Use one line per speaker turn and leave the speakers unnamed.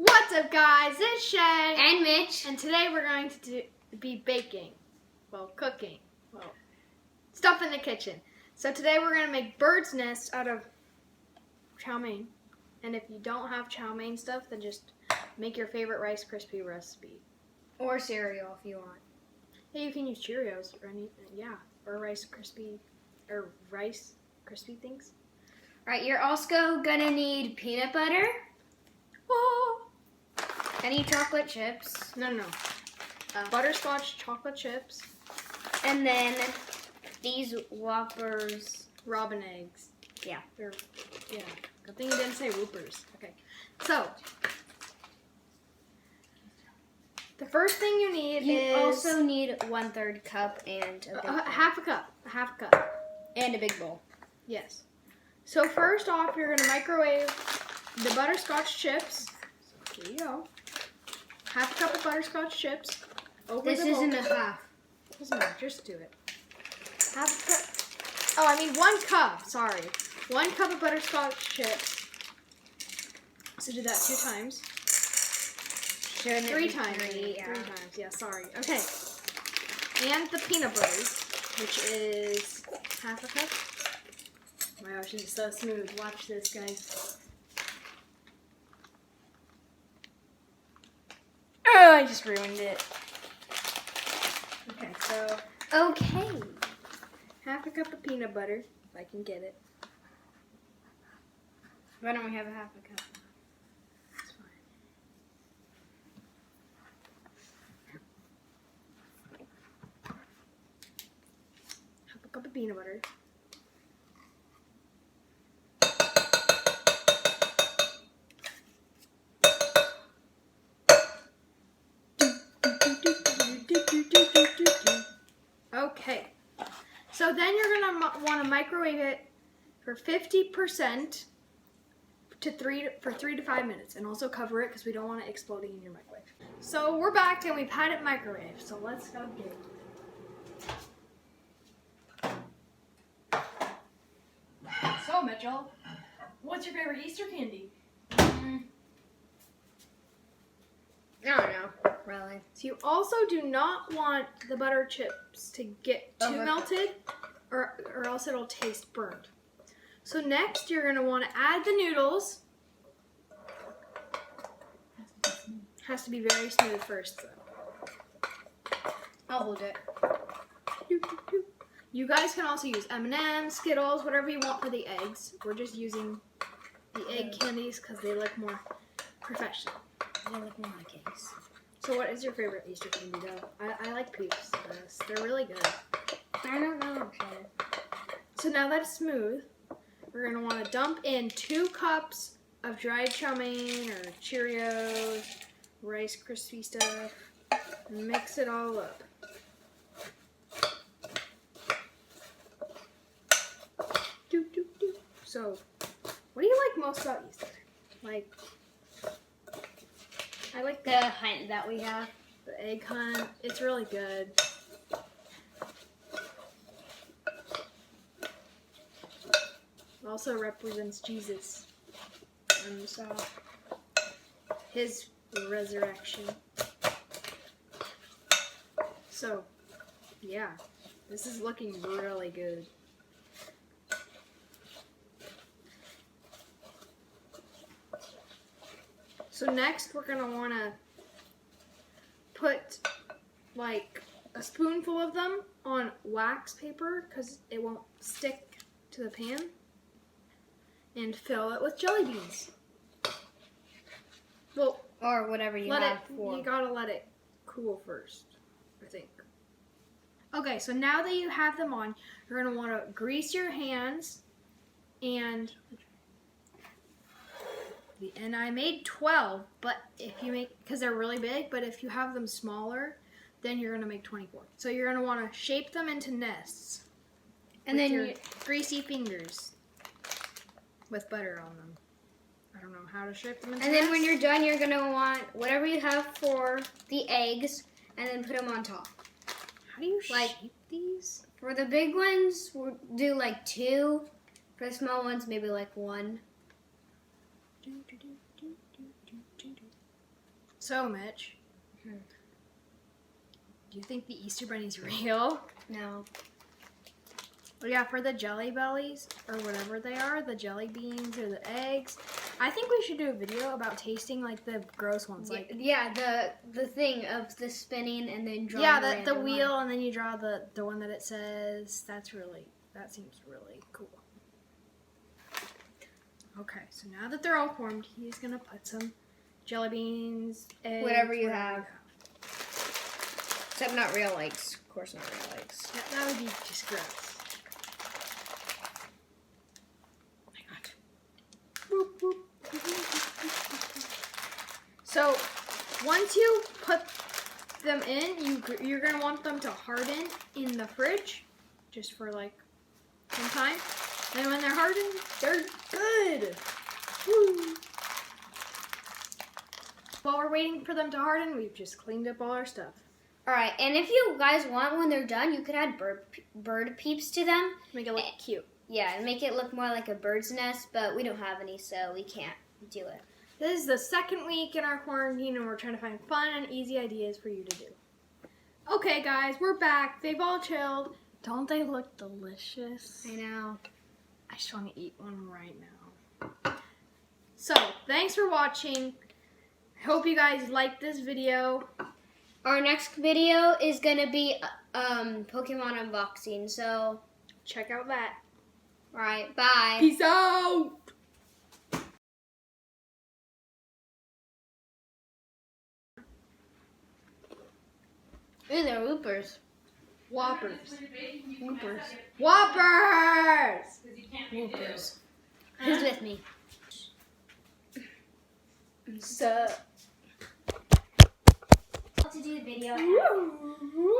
What's up, guys? It's Shay
and Mitch,
and today we're going to be baking, cooking, stuff in the kitchen. So today we're going to make bird's nest out of chow mein. And if you don't have chow mein stuff, then just make your favorite Rice Krispie recipe.
or cereal if you want.
Yeah, you can use Cheerios or or Rice Krispie things.
Right, you're also gonna need peanut butter.
Oh.
Any chocolate chips.
No. Butterscotch chocolate chips.
And then these Whoppers.
Robin eggs.
Yeah.
Good thing you didn't say Whoopers. Okay. So, the first thing you need
You
is...
also need 1/3 cup and a big bowl.
half a cup.
And a big bowl.
Yes. So first off, you're going to microwave the butterscotch chips. So here you go. Half a cup of butterscotch chips.
This isn't a half.
Doesn't matter, just do it. Half a cup. Oh, I mean 1 cup. Sorry. 1 cup of butterscotch chips. So do that 2 times. 3 times. 3 times. Yeah, sorry. Okay. And the peanut butter, which is half a cup. Oh my gosh, it's so smooth. Watch this, guys.
Oh, I just ruined it.
Okay, so
Okay.
half a cup of peanut butter, if I can get it.
Why don't we have a half a cup?
That's fine. Half a cup of peanut butter. Okay, so then you're gonna want to microwave it for 50% for 3 to 5 minutes, and also cover it because we don't want it exploding in your microwave. So we're back and we've had it microwaved. So let's go get it. So Mitchell, what's your favorite Easter candy?
I don't know, really.
So you also do not want the butter chips to get too melted, or else it'll taste burnt. So next, you're going to want to add the noodles. Has to be very smooth first, though.
I'll hold it.
You guys can also use M&M's, Skittles, whatever you want for the eggs. We're just using the egg candies because they look more professional.
I like more like eggs.
So what is your favorite Easter candy, though? I like Peeps the best. They're really good.
I don't know, actually.
So now that it's smooth, we're going to want to dump in 2 cups of dried chow mein or Cheerios, Rice Krispie stuff, and mix it all up. So, what do you like most about Easter? I like
The hunt that we have.
the egg hunt. It's really good. It also represents Jesus and his resurrection. So, yeah, this is looking really good. So next, we're gonna want to put like a spoonful of them on wax paper because it won't stick to the pan, and fill it with jelly beans. Well,
or whatever you have for.
You gotta let it cool first, I think. Okay, so now that you have them on, you're gonna want to grease your hands, and I made 12, but if you make, because they're really big, but if you have them smaller, then you're gonna make 24. So you're gonna want to shape them into nests,
and then
your greasy fingers with butter on them. I don't know how to shape them into
And
nests.
then when you're done, you're gonna want whatever you have for the eggs, and then put them on top.
How do you shape these?
For the big ones, we'll do like 2. For the small ones, maybe like 1.
So, Mitch, do you think the Easter Bunny's real?
No.
Yeah, for the jelly bellies, or whatever they are, the jelly beans or the eggs, I think we should do a video about tasting, like, the gross ones. Like,
yeah, the thing of the spinning and then drawing
the wheel, and then you draw the one that it says. That seems really cool. Okay, so now that they're all formed, he's going to put some jelly beans, eggs,
whatever you have. Except not real eggs. Of course not real eggs.
That would be just gross. So, once you put them in, you're going to want them to harden in the fridge, just for like some time. And when they're hardened, they're good. Woo. While we're waiting for them to harden, we've just cleaned up all our stuff.
Alright, and if you guys want, when they're done, you could add bird peeps to them.
Make it look cute.
Yeah, and make it look more like a bird's nest, but we don't have any, so we can't do it.
This is the second week in our quarantine, and we're trying to find fun and easy ideas for you to do. Okay, guys, we're back. They've all chilled. Don't they look delicious?
I know.
I just want to eat one right now. So, thanks for watching. I hope you guys liked this video.
Our next video is going to be Pokemon unboxing, so
Check out that.
alright, bye.
Peace out!
Ooh, they're Whoopers.
Whoppers.
Whoopers.
Whoppers!
Whoopers. Who's with me?
So.
To do the video.
Woo!